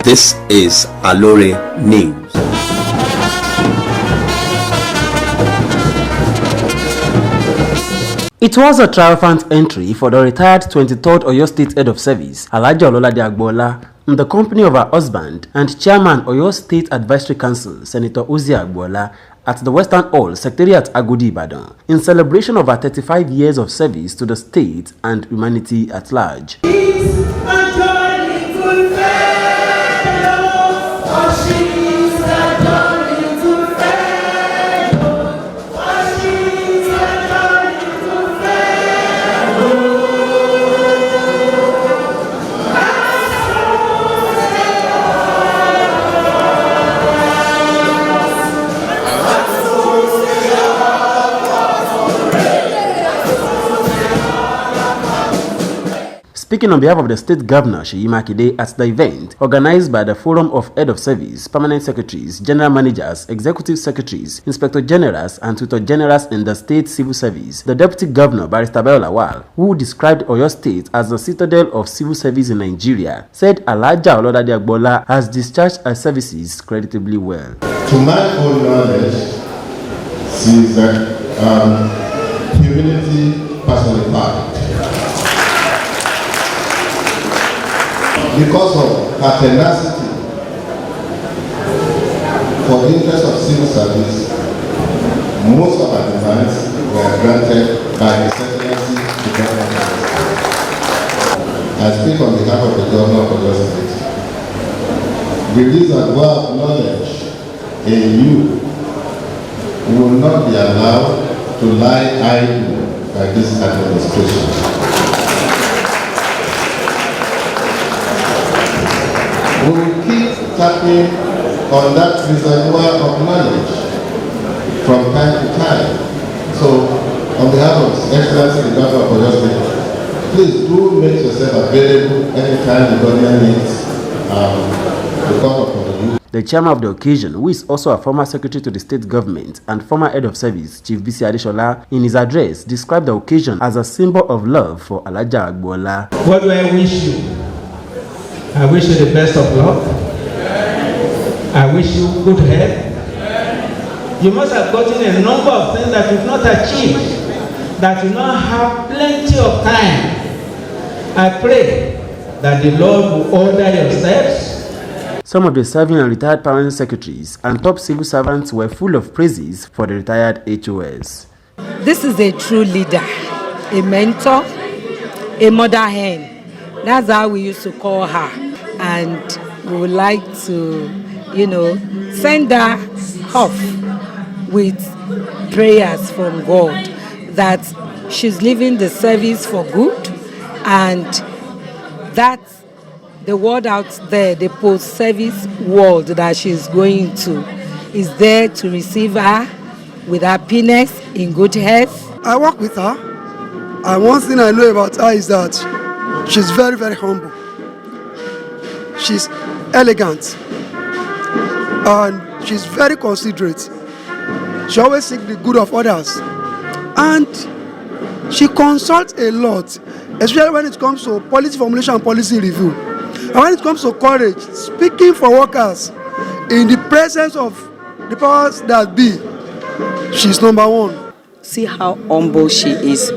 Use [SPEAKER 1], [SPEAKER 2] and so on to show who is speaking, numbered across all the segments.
[SPEAKER 1] This is Aloore News.
[SPEAKER 2] It was a triumphant entry for the retired 23rd Oyo State Head of Service, Alhaja Ololade in the company of her husband and Chairman Oyo State Advisory Council, Senator Uzi Agbola, at the Western Hall, Secretariat Agodi Ibadan, in celebration of her 35 years of service to the state and humanity at large. Speaking on behalf of the State Governor Seyi Makinde at the event organized by the Forum of Head of Service, Permanent Secretaries, General Managers, Executive Secretaries, Inspector Generals and Tutor Generals in the State Civil Service, the Deputy Governor Barrister Bayo Lawal, who described Oyo State as the citadel of civil service in Nigeria, said Alhaja Ololade Agbola has discharged her services creditably well.
[SPEAKER 3] To my own knowledge, she's humility personified. Because of her tenacity for the interest of civil service, most of her demands were granted by the Secretaries to government. I speak on behalf of the Governor of Oyo State. With this wealth of knowledge in you will not be allowed to lie idle by this administration. We will keep tapping on that reservoir of knowledge from time to time. So, on behalf of His Excellency the Governor of Oyo State, please do make yourself available anytime the government needs to come upon you.
[SPEAKER 2] The chairman of the occasion, who is also a former secretary to the state government and former head of service, Chief Bisi Adeshola, in his address described the occasion as a symbol of love for Alhaja Agbola.
[SPEAKER 4] What do I wish you? I wish you the best of luck. I wish you good health. You must have gotten a number of things that you've not achieved, that you now have plenty of time. I pray that the Lord will order your steps.
[SPEAKER 2] Some of the serving and retired permanent secretaries and top civil servants were full of praises for the retired HOS.
[SPEAKER 5] This is a true leader, a mentor, a mother hen. That's how we used to call her. And we would like to, send her off with prayers from God that she's living the service for good and that the world out there, the post-service world that she's going to, is there to receive her with happiness, in good health.
[SPEAKER 6] I work with her, and one thing I know about her is that she's very, very humble. She's elegant, and she's very considerate. She always seeks the good of others, and she consults a lot, especially when it comes to policy formulation and policy review. And when it comes to courage, speaking for workers in the presence of the powers that be, she's number one.
[SPEAKER 7] See how humble she is.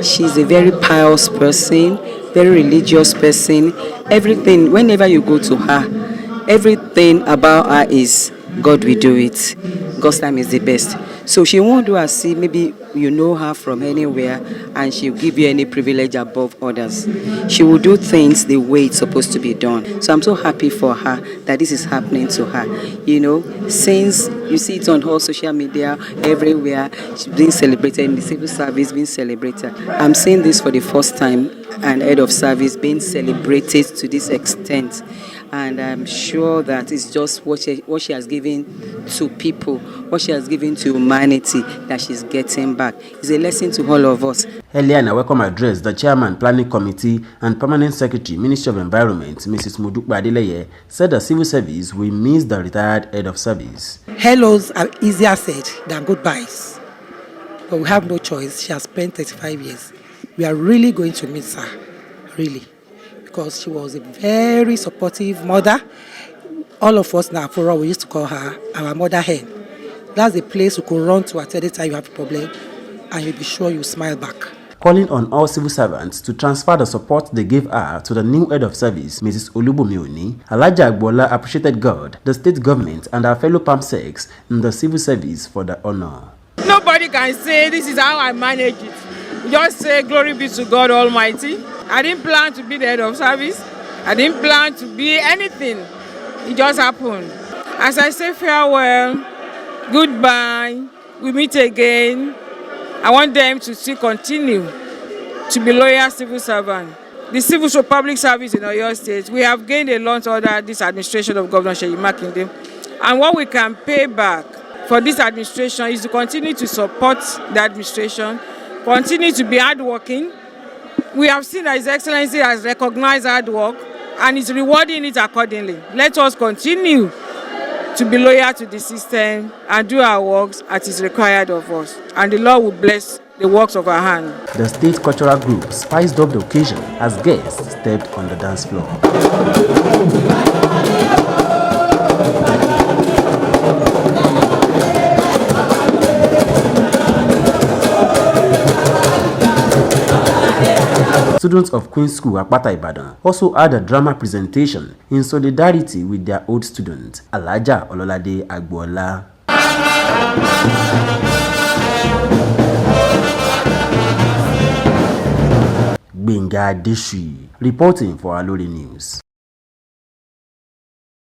[SPEAKER 7] She's a very pious person, very religious person. Everything, whenever you go to her, everything about her is God will do it. God's time is the best. So she won't do as if maybe you know her from anywhere and she'll give you any privilege above others. She will do things the way it's supposed to be done. So I'm so happy for her that this is happening to her. Since you see it on all social media, everywhere, she's being celebrated in the civil service, being celebrated. I'm saying this for the first time, and head of service being celebrated to this extent. And I'm sure that it's just what she has given to people, what she has given to humanity that she's getting back. It's a lesson to all of us.
[SPEAKER 2] Earlier in a welcome address, the Chairman, Planning Committee and Permanent Secretary, Ministry of Environment, Mrs. Modukba Adeleye, said the civil service will miss the retired head of service.
[SPEAKER 8] Hellos are easier said than goodbyes. But we have no choice. She has spent 35 years. We are really going to miss her, really. Because she was a very supportive mother, All of us now, for all, we used to call her our mother hen. That's a place you could run to at any time you have a problem, and you'll be sure you smile back.
[SPEAKER 2] Calling on all civil servants to transfer the support they gave her to the new head of service, Mrs. Olubomioni, Alhaja Agbola appreciated God, the state government, and her fellow Perm sex in the civil service for the honor.
[SPEAKER 9] Nobody can say this is how I manage it. Just say glory be to God Almighty. I didn't plan to be the head of service. I didn't plan to be anything. It just happened. As I say farewell, goodbye, we meet again. I want them to still continue to be loyal civil servants. The civil public service in Oyo State, we have gained a lot under this administration of Governor Seyi Makinde. And what we can pay back for this administration is to continue to support the administration, continue to be hardworking. We have seen that His Excellency has recognized hard work and is rewarding it accordingly. Let us continue to be loyal to the system and do our works as is required of us. And the Lord will bless the works of our hand.
[SPEAKER 2] The state cultural group spiced up the occasion as guests stepped on the dance floor. Students of Queen's School Apata Ibadan also had a drama presentation in solidarity with their old student, Alhaja Ololade Agbola. Benga Deshi, reporting for Aloore News.